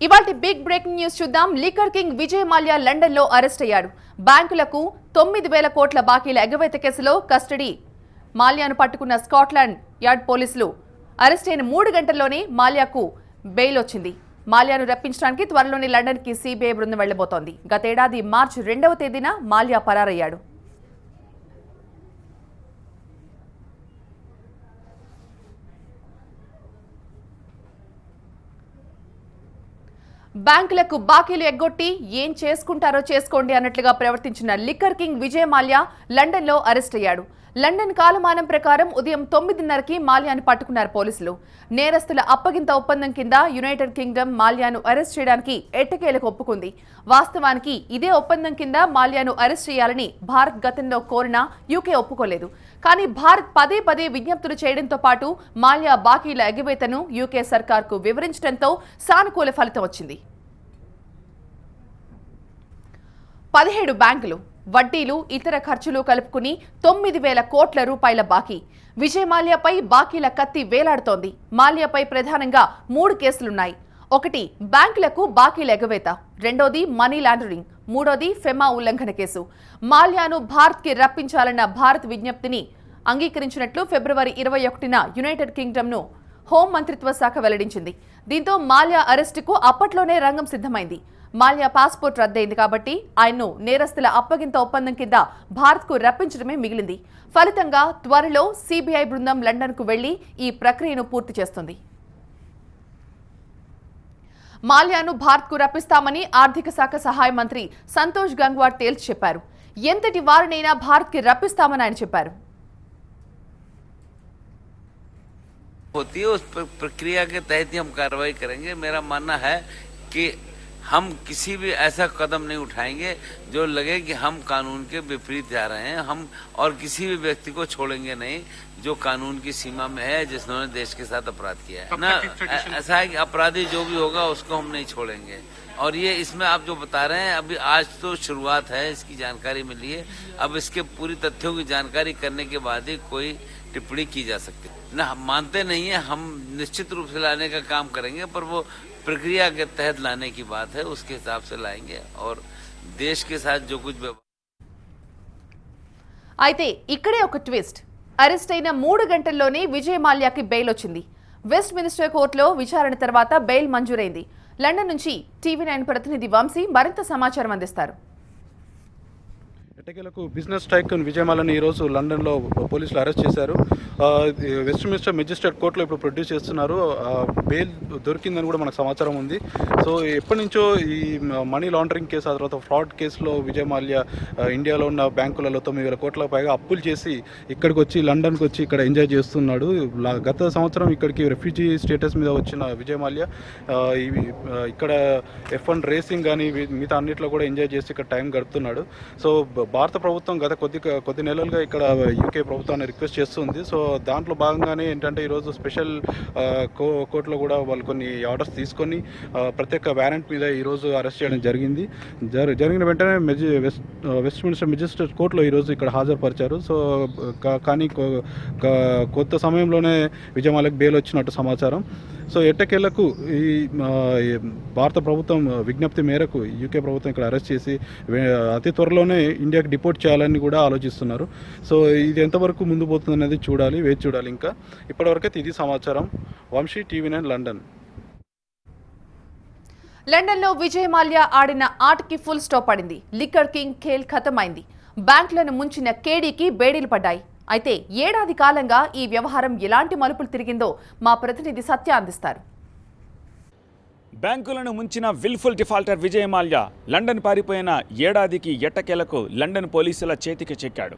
ఇవాల్టి big breaking news చూద్దాం. Liquor king Vijay Mallya London లో అరెస్ట్ అయ్యాడు. బ్యాంకులకు 9,000 కోట్ల బాకీల ఎగవేత కేసులో కస్టడీ మాల్యాను పట్టుకున్న స్కాట్లాండ్ యార్డ్ పోలీసులు అరెస్ట్ అయిన 3 గంటల్లోనే మాల్యాకు బెయిల్ వచ్చింది. మాల్యాను రప్పించడానికి త్వరలోనే లండన్ కి సిబిఐ బృందం వెళ్లబోతోంది. గతేడాది మార్చి 2వ తేదీన మాల్యా పరారయ్యాడు. బ్యాంకులకు బాకీలు ఎగ్గొట్టి ఏం చేసుకుంటారో చేసుకోండి అన్నట్లుగా ప్రవర్తించిన liquor king Vijay Mallya London లో అరెస్ట్ అయ్యాడు. లండన్ కాలమానం ప్రకారం ఉదయం 9:30కి మాల్యాను పట్టుకున్నారు పోలీసులు. నేరస్తుల అప్పగింత ఒప్పందం కింద యునైటెడ్ కింగ్డమ్ మాల్యాను అరెస్ట్ చేయడానికి ఎట్టకేలకు ఒప్పుకుంది. వాస్తవానికి ఇదే ఒప్పందం కింద మాల్యాను అరెస్ట్ చేయాలని భారత్ గతంలో కోరినా యూకే ఒప్పుకోలేదు. కానీ భారత్ పదే పదే విజ్ఞప్తులు చేయడంతో పాటు మాల్యా బాకీల ఎగవేతను యూకే సర్కార్కు వివరించడంతో సానుకూల ఫలితం వచ్చింది. 17 బ్యాంకులు, వడ్డీలు, ఇతర ఖర్చులు కలుపుకుని 9,000 కోట్ల రూపాయల బాకీ. విజయ్ మాల్యాపై బాకీల కత్తి వేలాడుతోంది. మాల్యాపై ప్రధానంగా 3 కేసులున్నాయి. ఒకటి బ్యాంకులకు బాకీల ఎగవేత, రెండోది మనీ లాండరింగ్, మూడోది ఫెమా ఉల్లంఘన కేసు. మాల్యాను భారత్కి రప్పించాలన్న భారత్ విజ్ఞప్తిని అంగీకరించినట్లు ఫిబ్రవరి 21న యునైటెడ్ కింగ్డమ్ను హోం మంత్రిత్వ శాఖ వెల్లడించింది. దీంతో మాల్యా అరెస్టుకు అప్పట్లోనే రంగం సిద్ధమైంది. మాల్యా పాస్పోర్ట్ రద్దయింది కాబట్టి ఆయన్ను నేరస్తుల అప్పగింత ఒప్పందం కింద భారత్కు రప్పించడమే మిగిలింది. ఫలితంగా త్వరలో సిబిఐ బృందం లండన్కు వెళ్లి ఈ ప్రక్రియను పూర్తి చేస్తుంది. మాల్యాను భారత్కు రప్పిస్తామని ఆర్థిక శాఖ సహాయ మంత్రి సంతోష్ గంగ్వార్ తేల్చి చెప్పారు. ఎంతటి వారినైనా భారత్కి రప్పిస్తామని ఆయన చెప్పారు. होती है उस प्रक्रिया के तहत ही हम कार्रवाई करेंगे। मेरा मानना है कि हम किसी भी ऐसा कदम नहीं उठाएंगे जो लगे कि हम कानून के विपरीत जा रहे हैं। हम और किसी भी व्यक्ति को छोड़ेंगे नहीं जो कानून की सीमा में है, जिसने देश के साथ अपराध किया है ना। ऐसा है कि अपराधी जो भी होगा उसको हम नहीं छोड़ेंगे। और ये इसमें आप जो बता रहे हैं अभी आज तो शुरुआत है, इसकी जानकारी मिली है। अब इसके पूरी तथ्यों की जानकारी करने के बाद ही कोई टिप्पणी की जा सकती है ना। हम मानते नहीं है, हम निश्चित रूप से लाने का काम करेंगे, पर वो प्रक्रिया के तहत लाने की बात है, उसके हिसाब से लाएंगे और देश के साथ जो कुछ అయితే ఇక్కడే ఒక ట్విస్ట్. అరెస్ట్ అయిన 3 గంటల్లోనే విజయ్ మాల్యాకి బెయిల్ వచ్చింది. వెస్ట్ మినిస్టర్ కోర్టులో విచారణ తర్వాత బెయిల్ మంజూరైంది. లండన్ నుంచి టీవీ9 ప్రతినిధి వంశీ మరింత సమాచారం అందిస్తారు. ఎట్టకేలకు బిజినెస్ టైకూన్ విజయ్ మాల్యాని ఈరోజు లండన్లో పోలీసులు అరెస్ట్ చేశారు. వెస్ట్ మినిస్టర్ మెజిస్ట్రేట్ కోర్టులో ఇప్పుడు ప్రొడ్యూస్ చేస్తున్నారు. బెయిల్ దొరికిందని కూడా మనకు సమాచారం ఉంది. సో ఎప్పటి నుంచో ఈ మనీ లాండరింగ్ కేసు, ఆ తర్వాత ఫ్రాడ్ కేసులో విజయ్ మాల్యా ఇండియాలో ఉన్న బ్యాంకులలో 9,000 కోట్ల పైగా అప్పులు చేసి ఇక్కడికి వచ్చి లండన్కి వచ్చి ఇక్కడ ఎంజాయ్ చేస్తున్నాడు. గత సంవత్సరం ఇక్కడికి రెఫ్యూజీ స్టేటస్ మీద వచ్చిన విజయ్ మాల్యా ఇక్కడ F1 రేసింగ్ కానీ మిగతా అన్నింటిలో కూడా ఎంజాయ్ చేసి ఇక్కడ టైం గడుపుతున్నాడు. సో భారత ప్రభుత్వం గత కొద్ది నెలలుగా ఇక్కడ యూకే ప్రభుత్వాన్ని రిక్వెస్ట్ చేస్తుంది. సో దాంట్లో భాగంగానే ఏంటంటే ఈరోజు స్పెషల్ కోర్టులో కూడా వాళ్ళు కొన్ని ఆర్డర్స్ తీసుకొని ప్రత్యేక వారెంట్ మీద ఈరోజు అరెస్ట్ చేయడం జరిగింది. జరిగిన వెంటనే వెస్ట్ మినిస్టర్ మెజిస్ట్రేట్ కోర్టులో ఈరోజు ఇక్కడ హాజరుపరిచారు. సో కానీ కొత్త సమయంలోనే విజయ్ మాల్యాకి బెయిల్ వచ్చినట్టు సమాచారం. సో ఎట్టకేళ్లకు ఈ భారత ప్రభుత్వం విజ్ఞప్తి మేరకు యూకే ప్రభుత్వం ఇక్కడ అరెస్ట్ చేసి అతి త్వరలోనే ఇండియాకి డిపోర్ట్ చేయాలని కూడా ఆలోచిస్తున్నారు. సో ఇది ఎంతవరకు ముందు పోతుంది అనేది వేచి చూడాలి. ఇంకా ఇప్పటివరకైతే ఇది సమాచారం. Vamshi, TV nine London. లండన్లో విజయ్ మాల్యా ఆడిన ఆటకి ఫుల్ స్టాప్ పడింది. లిక్కర్ కింగ్ ఖేల్ ఖతమైంది. బ్యాంకులను ముంచిన కేడీకి బేడీలు పడ్డాయి. అయితే ఏడాది కాలంగా ఈ వ్యవహారం ఎలాంటి మలుపులు తిరిగిందో మా ప్రతినిధి సత్య అందిస్తారు. బ్యాంకులను ముంచిన wilful defaulter Vijay Mallya London పారిపోయిన ఏడాదికి ఎట్టకేలకు లండన్ పోలీసుల చేతికి చిక్కాడు.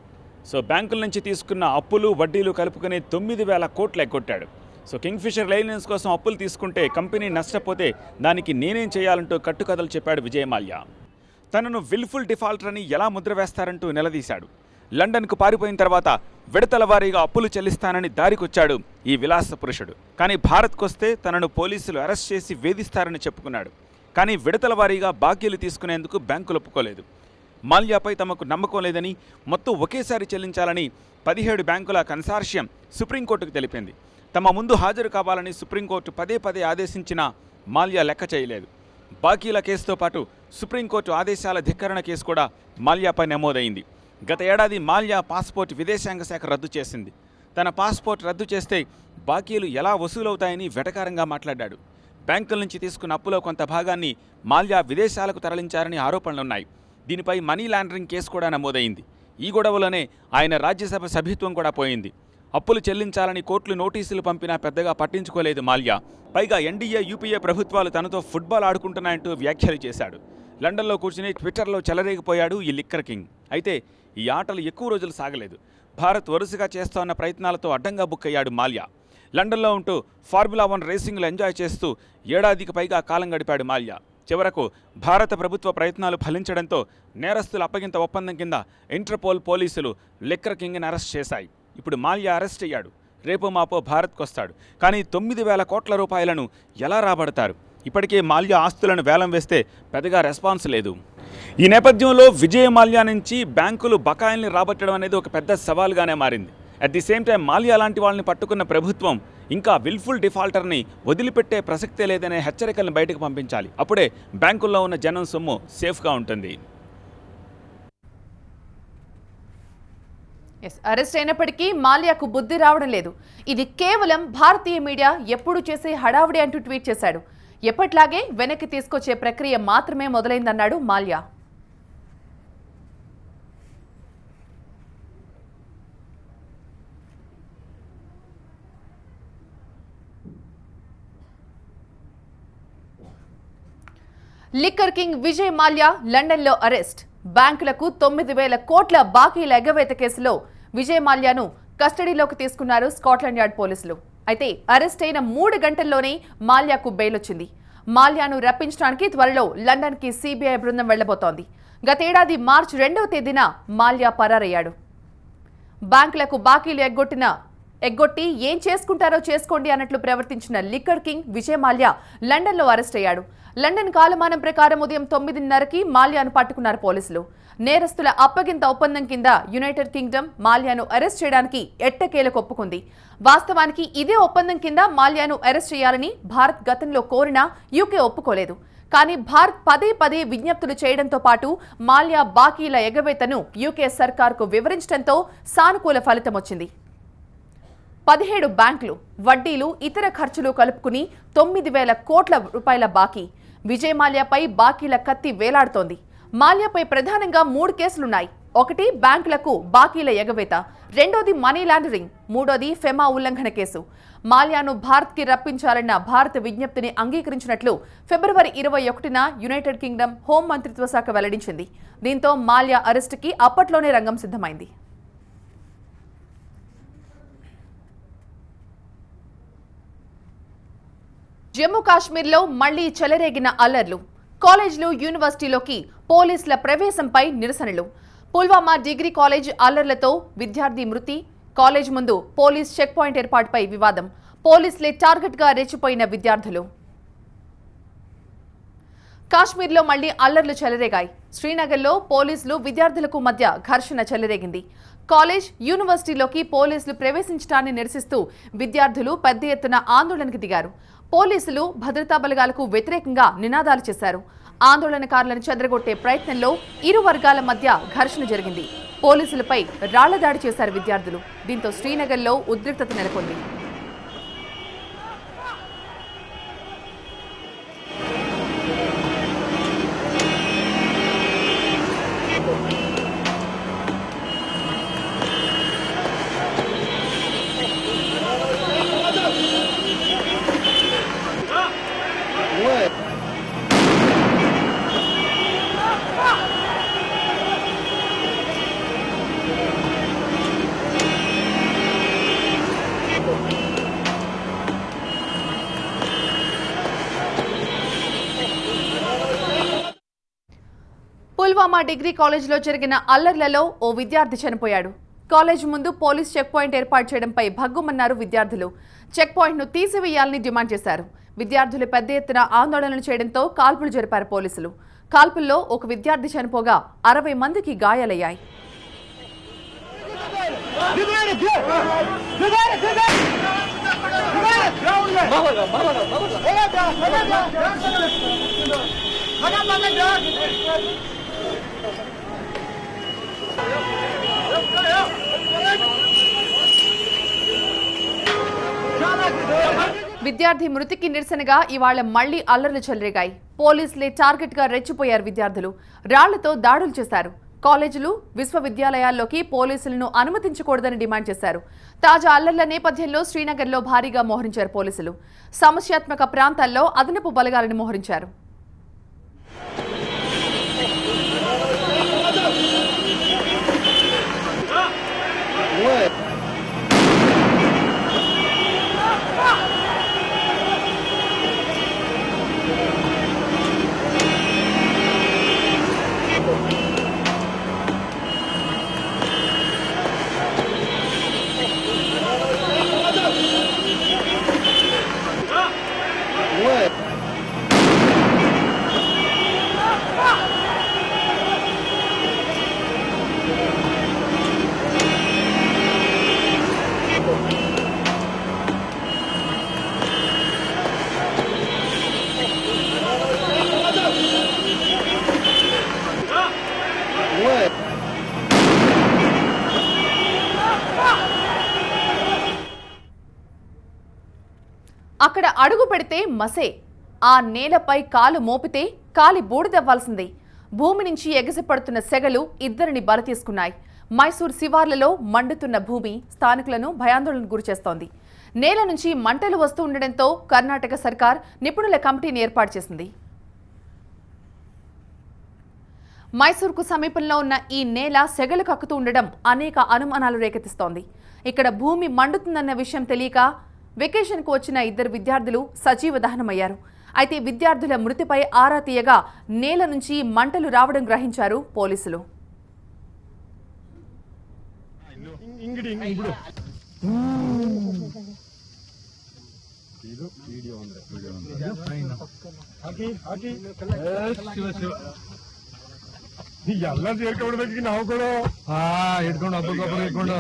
సో బ్యాంకుల నుంచి తీసుకున్న అప్పులు, వడ్డీలు కలుపుకుని 9,000 కోట్లు ఎగ్గొట్టాడు. సో కింగ్ఫిషర్ ఎయిర్లైన్స్ కోసం అప్పులు తీసుకుంటే కంపెనీ నష్టపోతే దానికి నేనేం చేయాలంటూ కట్టుకథలు చెప్పాడు విజయ్ మాల్యా. తనను విల్ఫుల్ డిఫాల్టర్ అని ఎలా ముద్ర వేస్తారంటూ నిలదీశాడు. లండన్కు పారిపోయిన తర్వాత విడతల వారీగా అప్పులు చెల్లిస్తానని దారికొచ్చాడు ఈ విలాస పురుషుడు. కానీ భారత్కొస్తే తనను పోలీసులు అరెస్ట్ చేసి వేధిస్తారని చెప్పుకున్నాడు. కానీ విడతల వారీగా బాకీలు తీసుకునేందుకు బ్యాంకులు ఒప్పుకోలేదు. మాల్యాపై తమకు నమ్మకం లేదని, మొత్తం ఒకేసారి చెల్లించాలని 17 బ్యాంకుల కన్సార్షియం సుప్రీంకోర్టుకు తెలిపింది. తమ ముందు హాజరు కావాలని సుప్రీంకోర్టు పదే ఆదేశించినా మాల్యా లెక్క చేయలేదు. బాకీల కేసుతో పాటు సుప్రీంకోర్టు ఆదేశాల ధిక్కరణ కేసు కూడా మాల్యాపై నమోదైంది. గత ఏడాది మాల్యా పాస్పోర్ట్ విదేశాంగ శాఖ రద్దు చేసింది. తన పాస్పోర్ట్ రద్దు చేస్తే బాకీలు ఎలా వసూలవుతాయని వెటకారంగా మాట్లాడాడు. బ్యాంకుల నుంచి తీసుకున్న అప్పులో కొంత భాగాన్ని మాల్యా విదేశాలకు తరలించారని ఆరోపణలున్నాయి. దీనిపై మనీ లాండరింగ్ కేసు కూడా నమోదైంది. ఈ గొడవలోనే ఆయన రాజ్యసభ సభ్యత్వం కూడా పోయింది. అప్పులు చెల్లించాలని కోర్టులు నోటీసులు పంపినా పెద్దగా పట్టించుకోలేదు మాల్యా. పైగా ఎన్డీఏ, యూపీఏ ప్రభుత్వాలు తనతో ఫుట్బాల్ ఆడుకుంటున్నాయంటూ వ్యాఖ్యలు చేశాడు. లండన్లో కూర్చుని ట్విట్టర్లో చెలరేగిపోయాడు ఈ లిక్కర్ కింగ్. అయితే ఈ ఆటలు ఎక్కువ రోజులు సాగలేదు. భారత్ వరుసగా చేస్తోన్న ప్రయత్నాలతో అడ్డంగా బుక్ అయ్యాడు మాల్యా. లండన్లో ఉంటూ ఫార్ములా 1 రేసింగ్లు ఎంజాయ్ చేస్తూ ఏడాదికి పైగా కాలం గడిపాడు మాల్యా. చివరకు భారత ప్రభుత్వ ప్రయత్నాలు ఫలించడంతో నేరస్తుల అప్పగింత ఒప్పందం కింద ఇంటర్పోల్ పోలీసులు లిక్కర్ కింగ్ని అరెస్ట్ చేశాయి. ఇప్పుడు మాల్యా అరెస్ట్ అయ్యాడు. రేపు మాపో భారత్కు వస్తాడు. కానీ 9,000 కోట్ల రూపాయలను ఎలా రాబడతారు? ఇప్పటికే మాల్యా ఆస్తులను వేలం వేస్తే పెద్దగా రెస్పాన్స్ లేదు. ఈ నేపథ్యంలో విజయ్ మాల్యా నుంచి బ్యాంకులు బకాయిల్ని రాబట్టడం అనేది ఒక పెద్ద సవాల్గానే మారింది. At the same time Mallya లాంటి వాళ్ళని పట్టుకున్న ప్రభుత్వం ఇంకా విల్ఫుల్ డిఫాల్టర్ని వదిలిపెట్టే ప్రసక్తే లేదనే హెచ్చరికలను బయటకు పంపించాలి. అప్పుడే బ్యాంకుల్లో ఉన్న జనం సొమ్ము సేఫ్గా ఉంటుంది. అరెస్ట్ అయినప్పటికీ మాల్యాకు బుద్ధి రావడం లేదు. ఇది కేవలం భారతీయ మీడియా ఎప్పుడు చేసే హడావుడి అంటూ ట్వీట్ చేశాడు. ఎప్పట్లాగే వెనక్కి తీసుకొచ్చే ప్రక్రియ మాత్రమే మొదలైందన్నాడు మాల్యా. లిక్కర్ కింగ్ విజయ్ మాల్యా లండన్లో అరెస్ట్. బ్యాంకులకు 9,000 కోట్ల బాకీల ఎగవేత కేసులో విజయ్ మాల్యాను కస్టడీలోకి తీసుకున్నారు స్కాట్లాండ్ యార్డ్ పోలీసులు. అయితే అరెస్ట్ అయిన 3 గంటల్లోనే మాల్యాకు బెయిల్ వచ్చింది. మాల్యాను రప్పించడానికి త్వరలో లండన్కి సిబిఐ బృందం వెళ్లబోతోంది. గతేడాది మార్చి 2వ తేదీన మాల్యా పరారయ్యాడు. బ్యాంకులకు బాకీలు ఎగ్గొట్టి ఏం చేసుకుంటారో చేసుకోండి అన్నట్లు ప్రవర్తించిన లిక్కర్ కింగ్ విజయ్ మాల్యా లండన్లో అరెస్ట్ అయ్యాడు. లండన్ కాలమానం ప్రకారం ఉదయం 9:30కి మాల్యాను పట్టుకున్నారు పోలీసులు. నేరస్తుల అప్పగింత ఒప్పందం కింద యునైటెడ్ కింగ్డమ్ మాల్యాను అరెస్ట్ చేయడానికి ఎట్టకేలకు ఒప్పుకుంది. వాస్తవానికి ఇదే ఒప్పందం కింద మాల్యాను అరెస్ట్ చేయాలని భారత్ గతంలో కోరినా యూకే ఒప్పుకోలేదు. కానీ భారత్ పదే విజ్ఞప్తులు చేయడంతో పాటు మాల్యా బాకీల ఎగవేతను యూకే సర్కార్కు వివరించడంతో సానుకూల ఫలితం వచ్చింది. 17 బ్యాంకులు, వడ్డీలు, ఇతర ఖర్చులు కలుపుకుని 9,000 కోట్ల రూపాయల బాకీ. విజయ్ మాల్యాపై బాకీల కత్తి వేలాడుతోంది. మాల్యాపై ప్రధానంగా 3 కేసులున్నాయి. ఒకటి బ్యాంకులకు బాకీల ఎగవేత, రెండోది మనీ లాండరింగ్, మూడోది ఫెమా ఉల్లంఘన కేసు. మాల్యాను భారత్కి రప్పించాలన్న భారత విజ్ఞప్తిని అంగీకరించినట్లు ఫిబ్రవరి 21న యునైటెడ్ కింగ్డమ్ హోం మంత్రిత్వ శాఖ వెల్లడించింది. దీంతో మాల్యా అరెస్టుకి అప్పట్లోనే రంగం సిద్ధమైంది. జమ్మూ కాశ్మీర్లో మళ్లీ చెలరేగిన అల్లర్లు. కాలేజీలు, యూనివర్సిటీలోకి పోలీసుల ప్రవేశంపై నిరసనలు. పుల్వామా డిగ్రీ కాలేజ్ అల్లర్లతో విద్యార్థి మృతి. కాలేజ్ ముందు పోలీస్ చెక్ పాయింట్ ఏర్పాటుపై వివాదం. పోలీసులే టార్గెట్గా రెచ్చిపోయిన విద్యార్థులు. కాశ్మీర్లో మళ్లీ అల్లర్లు చెలరేగాయి. శ్రీనగర్లో పోలీసులు, విద్యార్థులకు మధ్య ఘర్షణ చెలరేగింది. కాలేజ్, యూనివర్సిటీలోకి పోలీసులు ప్రవేశించడాన్ని నిరసిస్తూ విద్యార్థులు పెద్ద ఎత్తున ఆందోళనకు దిగారు. పోలీసులు భద్రతా బలగాలకు వ్యతిరేకంగా నినాదాలు చేశారు. ఆందోళనకారులను చెదరగొట్టే ప్రయత్నంలో ఇరు వర్గాల మధ్య ఘర్షణ జరిగింది. పోలీసులపై రాళ్ల దాడి చేశారు విద్యార్థులు. దీంతో శ్రీనగర్లో ఉద్రిక్తత నెలకొంది. పుల్వామా డిగ్రీ కాలేజీలో జరిగిన అల్లర్లలో ఓ విద్యార్థి చనిపోయాడు. కాలేజ్ ముందు పోలీస్ చెక్ పాయింట్ ఏర్పాటు చేయడంపై భగ్గుమన్నారు విద్యార్థులు. చెక్ పాయింట్ను తీసివేయాలని డిమాండ్ చేశారు. విద్యార్థులు పెద్ద ఎత్తున ఆందోళనలు చేయడంతో కాల్పులు జరిపారు పోలీసులు. కాల్పుల్లో ఒక విద్యార్థి చనిపోగా 60 మందికి గాయాలయ్యాయి. విద్యార్థి మృతికి నిరసనగా ఇవాళ మళ్లీ అల్లర్లు చెలరేగాయి. పోలీసులే టార్గెట్ గా రెచ్చిపోయారు. విద్యార్థులు రాళ్లతో దాడులు చేశారు. కాలేజీలు, విశ్వవిద్యాలయాల్లోకి పోలీసులను అనుమతించకూడదని డిమాండ్ చేశారు. తాజా అల్లర్ల నేపథ్యంలో శ్రీనగర్లో భారీగా మోహరించారు పోలీసులు. సమస్యాత్మక ప్రాంతాల్లో అదనపు బలగాలను మోహరించారు. అక్కడ అడుగు పెడితే మసే, ఆ నేలపై కాలు మోపితే కాలి బూడిదవ్వాల్సిందే. భూమి నుంచి ఎగసిపడుతున్న సెగలు ఇద్దరిని బలి తీసుకున్నాయి. మైసూర్ శివార్లలో మండుతున్న భూమి స్థానికులను భయాందోళనకు గురిచేస్తోంది. నేల నుంచి మంటలు వస్తూ ఉండడంతో కర్ణాటక సర్కార్ నిపుణుల కమిటీని ఏర్పాటు చేసింది. మైసూర్కు సమీపంలో ఉన్న ఈ నేల సెగలు కక్కుతూ ఉండడం అనేక అనుమానాలు రేకెత్తిస్తోంది. ఇక్కడ భూమి మండుతుందన్న విషయం తెలియక వెకేషన్కు వచ్చిన ఇద్దరు విద్యార్థులు సజీవ దహనమయ్యారు. అయితే విద్యార్థుల మృతిపై ఆరా తీయగా నేల నుంచి మంటలు రావడం గ్రహించారు పోలీసులు. ಎಲ್ಲ ಸೇರ್ಕೊಂಡ್ಬಿಡ್ಬೇಕು ನಾವು ಕೂಡ ಹಿಡ್ಕೊಂಡು ಹಬ್ಬಕ್ಕೊಬ್ಬರು ಹಿಡ್ಕೊಂಡು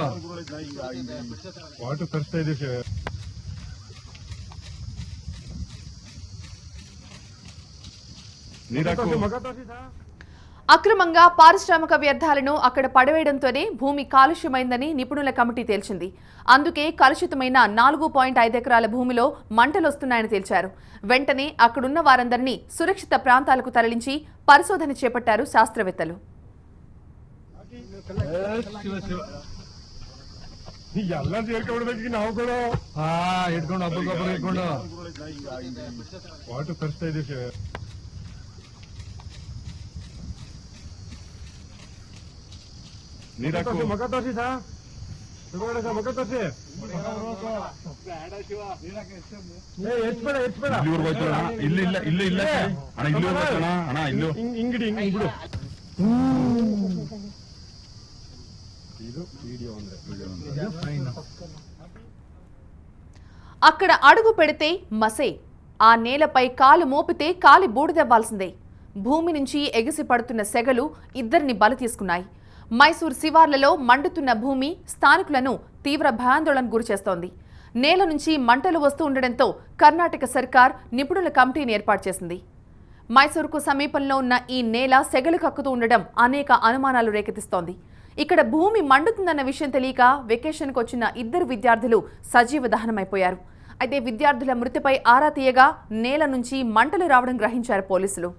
ವಾಟರ್ ತರಿಸ್ತಾ ಇದೀವಿ. అక్రమంగా పారిశ్రామిక వ్యర్థాలను అక్కడ పడవేయడంతోనే భూమి కాలుష్యమైందని నిపుణుల కమిటీ తేల్చింది. అందుకే కలుషితమైన 4.5 ఎకరాల భూమిలో మంటలొస్తున్నాయని తేల్చారు. వెంటనే అక్కడున్న వారందరినీ సురక్షిత ప్రాంతాలకు తరలించి పరిశోధన చేపట్టారు శాస్త్రవేత్తలు. ಎಲ್ಲ ಸೇರ್ಕೊಂಡ್ಬಿಡ್ಬೇಕು ನಾವು ಕೂಡ ಹಿಡ್ಕೊಂಡು ಹಬ್ಬಕ್ಕೊಬ್ಬರು ಹಿಡ್ಕೊಂಡು ವಾಟರ್ ತರಿಸ್ತಾ ಇದೀವಿ. ಮಗ ತೋರಿಸಿ ಸರ್ ಮಗ ತೋರಿಸಿ ಹೆಚ್ಚಬೇಡ ಇಲ್ಲ ಇಲ್ಲ ಇಲ್ಲ ಇಲ್ಲ ಅಣ್ಣ ಇಲ್ಲಿ ಅಣ್ಣ ಇಲ್ಲೂ ಹಿಂಗಡಿ ಹಿಂಗ್ ಬಿಡು. అక్కడ అడుగు పెడితే మసే, ఆ నేలపై కాలు మోపితే కాలి బూడిదవ్వాల్సిందే. భూమి నుంచి ఎగిసి పడుతున్న సెగలు ఇద్దరిని బలి తీసుకున్నాయి. మైసూర్ శివార్లలో మండుతున్న భూమి స్థానికులను తీవ్ర భయాందోళనకు గురిచేస్తోంది. నేల నుంచి మంటలు వస్తూ ఉండడంతో కర్ణాటక సర్కార్ నిపుణుల కమిటీని ఏర్పాటు చేసింది. మైసూర్కు సమీపంలో ఉన్న ఈ నేల సెగలు కక్కుతూ ఉండడం అనేక అనుమానాలు రేకెత్తిస్తోంది. ఇక్కడ భూమి మండుతుందన్న విషయం తెలియక వెకేషన్కు వచ్చిన ఇద్దరు విద్యార్థులు సజీవ దహనమైపోయారు. అయితే విద్యార్థుల మృతిపై ఆరా తీయగా నేల నుంచి మంటలు రావడం గ్రహించారు పోలీసులు.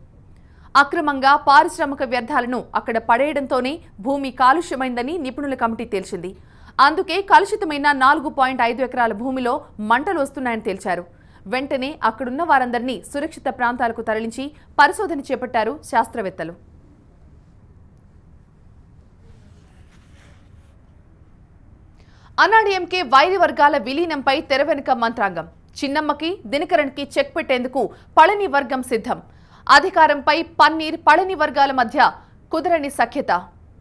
అక్రమంగా పారిశ్రామిక వ్యర్థాలను అక్కడ పడేయడంతోనే భూమి కాలుష్యమైందని నిపుణుల కమిటీ తేల్చింది. అందుకే కలుషితమైన 4.5 ఎకరాల భూమిలో మంటలు వస్తున్నాయని తేల్చారు. వెంటనే అక్కడున్న వారందరినీ సురక్షిత ప్రాంతాలకు తరలించి పరిశోధన చేపట్టారు శాస్త్రవేత్తలు. అన్నాడీఎంకే వైరి వర్గాల విలీనంపై తెర వెనుక మంత్రాంగం. చిన్నమ్మకి, దినకరన్కి చెక్ పెట్టేందుకు పళని వర్గం సిద్ధం. అధికారంపై పన్నీర్, పళని వర్గాల మధ్య కుదరని సఖ్యత.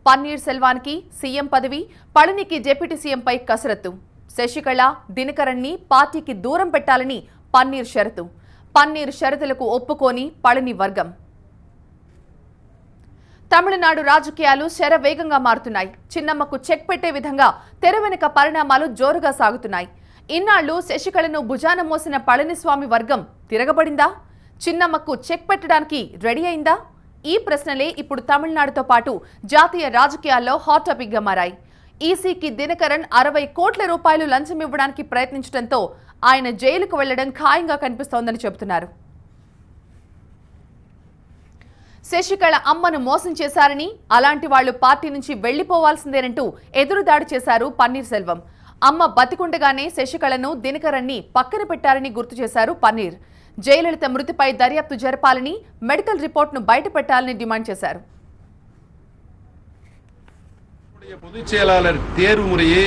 పన్నీర్ సెల్వానికి సీఎం పదవి, పళనికి డిప్యూటీ సీఎంపై కసరత్తు. శశికళ, దినకరన్ని పార్టీకి దూరం పెట్టాలని పన్నీర్ షరతు. పన్నీర్ షరతులకు ఒప్పుకోని పళని వర్గం. తమిళనాడు రాజకీయాలు శరవేగంగా మారుతున్నాయి. చిన్నమ్మకు చెక్ పెట్టే విధంగా తెర వెనుక పరిణామాలు జోరుగా సాగుతున్నాయి. ఇన్నాళ్లు శశికళను భుజాన మోసిన పళనిస్వామి వర్గం తిరగబడిందా? చిన్నమ్మకు చెక్ పెట్టడానికి రెడీ అయిందా? ఈ ప్రశ్నలే ఇప్పుడు తమిళనాడుతో పాటు జాతీయ రాజకీయాల్లో హాట్ టాపిక్ గా మారాయి. ఈసీకి దినకరన్ 60 కోట్ల రూపాయలు లంచం ఇవ్వడానికి ప్రయత్నించడంతో ఆయన జైలుకు వెళ్లడం ఖాయంగా కనిపిస్తోందని చెబుతున్నారు. శశికళ అమ్మను మోసం చేశారని, అలాంటి వాళ్లు పార్టీ నుంచి వెళ్లిపోవాల్సిందేనంటూ ఎదురుదాడి చేశారు పన్నీర్ సెల్వం. అమ్మ బతికుండగానే శశికళను దినకరన్ని పక్కన పెట్టారని గుర్తు చేశారు పన్నీర్. జయలలిత మృతిపై దర్యాప్తు జరపాలని, మెడికల్ రిపోర్ట్ను బయటపెట్టాలని డిమాండ్ చేశారు. பொதுச் செயலாளர் தேர்வு முறையே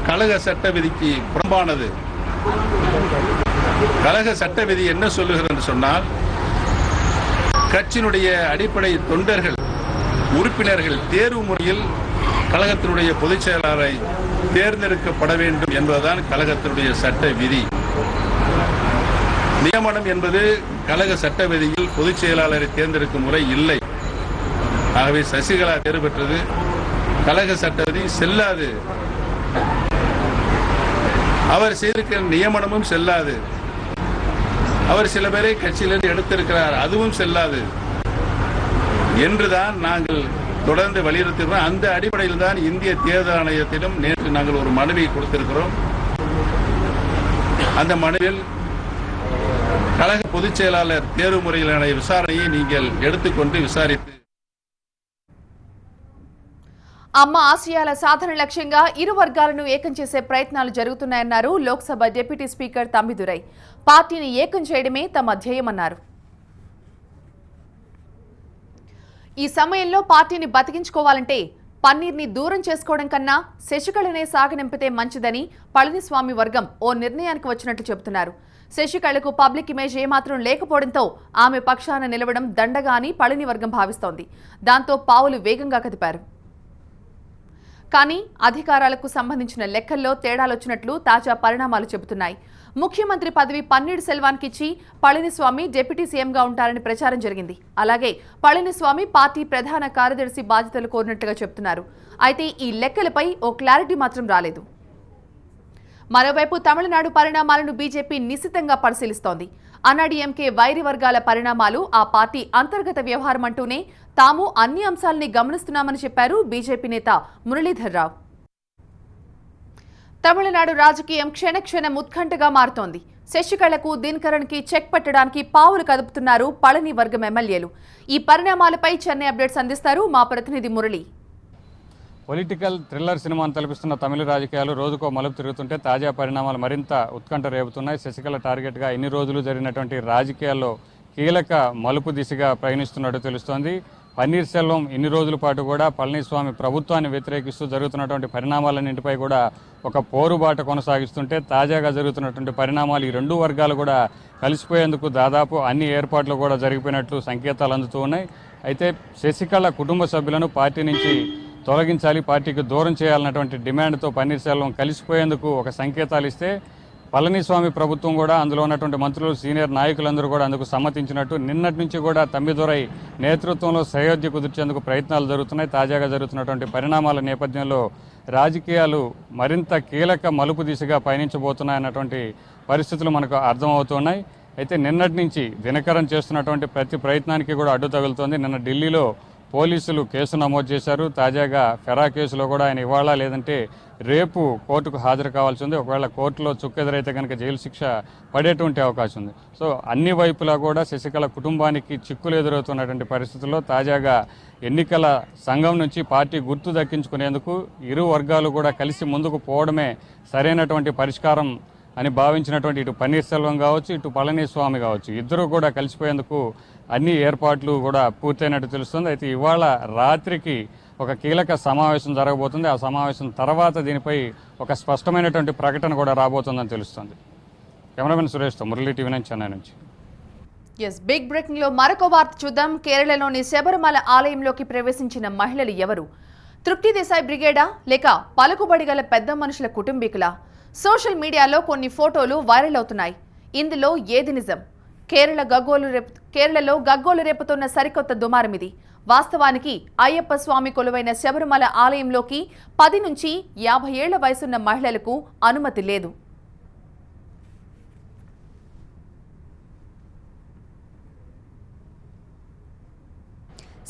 கழக சட்ட விதிக்கு புறம்பானது. கழக சட்ட விதி என்ன சொல்லுகிறது என்று சொன்னால், கட்சியினுடைய அடிப்படை தொண்டர்கள் உறுப்பினர்கள் தேர்வு முறையில் கழகத்தினுடைய பொதுச் செயலாளரை தேர்ந்தெடுக்கப்பட வேண்டும் என்பதுதான் கழகத்தினுடைய சட்ட விதி. நியமனம் என்பது கழக சட்ட விதியில் பொதுச் செயலாளரை தேர்ந்தெடுக்கும் முறை இல்லை. ஆகவே சசிகலா தேர்வு பெற்றது கழக சட்ட விதி செல்லாது. அவர் செய்திருக்கிற நியமனமும் செல்லாது. அவர் சில பேரை கட்சியிலிருந்து எடுத்திருக்கிறார், அதுவும் செல்லாது என்றுதான் நாங்கள் தொடர்ந்து வலியுறுத்துகிறோம். அந்த அடிப்படையில் தான் இந்திய தேர்தல் ஆணையத்திடம் நேற்று நாங்கள் ஒரு மனுவை கொடுத்திருக்கிறோம். அந்த மனுவில் கழக பொதுச் செயலாளர் தேர்வு முறையிலான விசாரணையை நீங்கள் எடுத்துக்கொண்டு விசாரித்து అమ్మ ఆశయాల సాధన లక్ష్యంగా ఇరు వర్గాలను ఏకం చేసే ప్రయత్నాలు జరుగుతున్నాయన్నారు లోక్సభ డిప్యూటీ స్పీకర్ తంబిదురై. పార్టీని ఏకం చేయడమే తమ ధ్యేయమన్నారు. ఈ సమయంలో పార్టీని బతికించుకోవాలంటే పన్నీర్ని దూరం చేసుకోవడం కన్నా శశికళనే సాగనింపితే మంచిదని పళనిస్వామి వర్గం ఓ నిర్ణయానికి వచ్చినట్లు చెబుతున్నారు. శశికళకు పబ్లిక్ ఇమేజ్ ఏమాత్రం లేకపోవడంతో ఆమె పక్షాన నిలవడం దండగా అని పళని వర్గం భావిస్తోంది. దాంతో పావులు వేగంగా కదిపారు. కానీ అధికారాలకు సంబంధించిన లెక్కల్లో తేడాలొచ్చినట్లు తాజా పరిణామాలు చెబుతున్నాయి. ముఖ్యమంత్రి పదవి పన్నీర్ సెల్వాన్కిచ్చి పళనిస్వామి డిప్యూటీ సీఎంగా ఉంటారని ప్రచారం జరిగింది. అలాగే పళనిస్వామి పార్టీ ప్రధాన కార్యదర్శి బాధ్యతలు కోరినట్లుగా చెబుతున్నారు. అయితే ఈ లెక్కలపై ఓ క్లారిటీ మాత్రం రాలేదు. మరోవైపు తమిళనాడు పరిణామాలను బీజేపీ నిశితంగా పరిశీలిస్తోంది. అన్నాడీఎంకే వైరి వర్గాల పరిణామాలు ఆ పార్టీ అంతర్గత వ్యవహారం అంటూనే తాము అన్ని అంశాలని గమనిస్తున్నామని చెప్పారు బీజేపీ నేత మురళీధర్ రావు. తమిళనాడు రాజకీయం క్షణక్షణం ఉత్కంఠగా మారుతోంది. శశికళకు దినకరన్కి చెక్ పెట్టడానికి పావులు కదుపుతున్నారు పళని వర్గం ఎమ్మెల్యేలు. ఈ పరిణామాలపై చెన్నై అప్డేట్స్ అందిస్తారు మా ప్రతినిధి మురళి. పొలిటికల్ థ్రిల్లర్ సినిమాను తలపిస్తున్న తమిళ రాజకీయాలు రోజుకో మలుపు తిరుగుతుంటే తాజా పరిణామాలు మరింత ఉత్కంఠ రేపుతున్నాయి. శశికళ టార్గెట్గా ఇన్ని రోజులు జరిగినటువంటి రాజకీయాల్లో కీలక మలుపు దిశగా ప్రయాణిస్తున్నట్టు తెలుస్తోంది. పన్నీర్ సెల్వం ఇన్ని రోజుల పాటు కూడా పళనిస్వామి ప్రభుత్వాన్ని వ్యతిరేకిస్తూ జరుగుతున్నటువంటి పరిణామాలన్నింటిపై కూడా ఒక పోరుబాట కొనసాగిస్తుంటే తాజాగా జరుగుతున్నటువంటి పరిణామాలు ఈ రెండు వర్గాలు కూడా కలిసిపోయేందుకు దాదాపు అన్ని ఏర్పాట్లు కూడా జరిగిపోయినట్లు సంకేతాలు అందుతూ ఉన్నాయి. అయితే శశికళ కుటుంబ సభ్యులను పార్టీ నుంచి తొలగించాలి, పార్టీకి దూరం చేయాలన్నటువంటి డిమాండ్తో పన్నీర్ సెల్వం కలిసిపోయేందుకు ఒక సంకేతాలు ఇస్తే పళనిస్వామి ప్రభుత్వం కూడా అందులో ఉన్నటువంటి మంత్రులు సీనియర్ నాయకులందరూ కూడా అందుకు సమ్మతించినట్టు నిన్నటి నుంచి కూడా తంబిదురై నేతృత్వంలో సయోధ్య కుదిర్చేందుకు ప్రయత్నాలు జరుగుతున్నాయి. తాజాగా జరుగుతున్నటువంటి పరిణామాల నేపథ్యంలో రాజకీయాలు మరింత కీలక మలుపు దిశగా పయనించబోతున్నాయన్నటువంటి పరిస్థితులు మనకు అర్థమవుతున్నాయి. అయితే నిన్నటి నుంచి దినకరన్ చేస్తున్నటువంటి ప్రతి ప్రయత్నానికి కూడా అడ్డు తగులుతోంది. నిన్న ఢిల్లీలో పోలీసులు కేసు నమోదు చేశారు. తాజాగా ఫెరా కేసులో కూడా ఆయన ఇవాళ లేదంటే రేపు కోర్టుకు హాజరు కావాల్సి ఉంది. ఒకవేళ కోర్టులో చుక్కెదురైతే కనుక జైలు శిక్ష పడేటువంటి అవకాశం ఉంది. సో అన్ని వైపులా కూడా శశికళ కుటుంబానికి చిక్కులు ఎదురవుతున్నటువంటి పరిస్థితుల్లో తాజాగా ఎన్నికల సంఘం నుంచి పార్టీ గుర్తు దక్కించుకునేందుకు ఇరు వర్గాలు కూడా కలిసి ముందుకు పోవడమే సరైనటువంటి పరిష్కారం అని భావించినటువంటి ఇటు పన్నీర్ సెల్వం కావచ్చు, ఇటు పళనిస్వామి కావచ్చు, ఇద్దరు కూడా కలిసిపోయేందుకు అన్ని ఏర్పాట్లు కూడా పూర్తయినట్టు తెలుస్తుంది. అయితే ఇవాళ రాత్రికి ఒక కీలక సమావేశం జరగబోతుంది. ఆ సమావేశం తర్వాత దీనిపై ఒక స్పష్టమైనటువంటి ప్రకటన కూడా రాబోతుందని తెలుస్తుంది. కెమెరామెన్ సురేష్తో మురళీ టీవీ 9 చెన్నై నుంచి. బిగ్ బ్రేకింగ్ లో మరొక వార్త చూద్దాం. కేరళలోని శబరిమల ఆలయంలోకి ప్రవేశించిన మహిళలు ఎవరు? తృప్తి దేశాయ్ బ్రిగేడా లేక పలుకుబడి గల పెద్ద మనుషుల కుటుంబీకులా? సోషల్ మీడియాలో కొన్ని ఫోటోలు వైరల్ అవుతున్నాయి. ఇందులో ఏది నిజం? కేరళలో గగ్గోలు రేపుతున్న సరికొత్త దుమారం ఇది. వాస్తవానికి అయ్యప్ప స్వామి కొలువైన శబరిమల ఆలయంలోకి 10 నుంచి 50 ఏళ్ల వయసున్న మహిళలకు అనుమతి లేదు.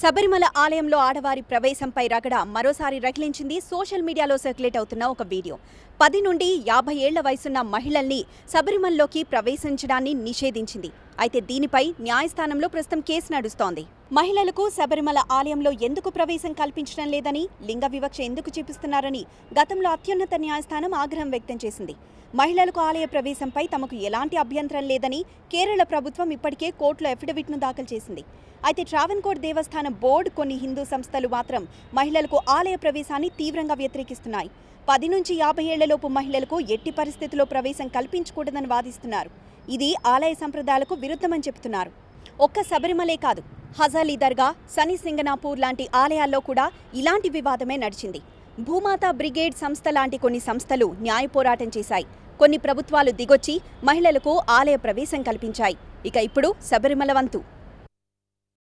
శబరిమల ఆలయంలో ఆడవారి ప్రవేశంపై రగడ మరోసారి రగిలించింది సోషల్ మీడియాలో సర్క్యులేట్ అవుతున్న ఒక వీడియో. 10 నుండి 50 ఏళ్ల వయసున్న మహిళల్ని శబరిమలలోకి ప్రవేశించడాన్ని నిషేధించింది. అయితే దీనిపై న్యాయస్థానంలో ప్రస్తుతం కేసు నడుస్తోంది. మహిళలకు శబరిమల ఆలయంలో ఎందుకు ప్రవేశం కల్పించడం లేదని, లింగ వివక్ష ఎందుకు చూపిస్తున్నారని గతంలో అత్యున్నత న్యాయస్థానం ఆగ్రహం వ్యక్తం చేసింది. మహిళలకు ఆలయ ప్రవేశంపై తమకు ఎలాంటి అభ్యంతరం లేదని కేరళ ప్రభుత్వం ఇప్పటికే కోర్టులో అఫిడవిట్ను దాఖలు చేసింది. అయితే ట్రావెన్కోర్ దేవస్థానం బోర్డు, కొన్ని హిందూ సంస్థలు మాత్రం మహిళలకు ఆలయ ప్రవేశాన్ని తీవ్రంగా వ్యతిరేకిస్తున్నాయి. 10 నుంచి 50 ఏళ్లలోపు మహిళలకు ఎట్టి పరిస్థితుల్లో ప్రవేశం కల్పించకూడదని వాదిస్తున్నారు. ఇది ఆలయ సంప్రదాయాలకు విరుద్ధమని చెబుతున్నారు. ఒక్క శబరిమలే కాదు, హజాలీ దర్గా, శని సింగనాపూర్ లాంటి ఆలయాల్లో కూడా ఇలాంటి వివాదమే నడిచింది. భూమాతా బ్రిగేడ్ సంస్థ లాంటి కొన్ని సంస్థలు న్యాయ పోరాటం చేశాయి. కొన్ని ప్రభుత్వాలు దిగొచ్చి మహిళలకు ఆలయ ప్రవేశం కల్పించాయి. ఇక ఇప్పుడు శబరిమల వంతు.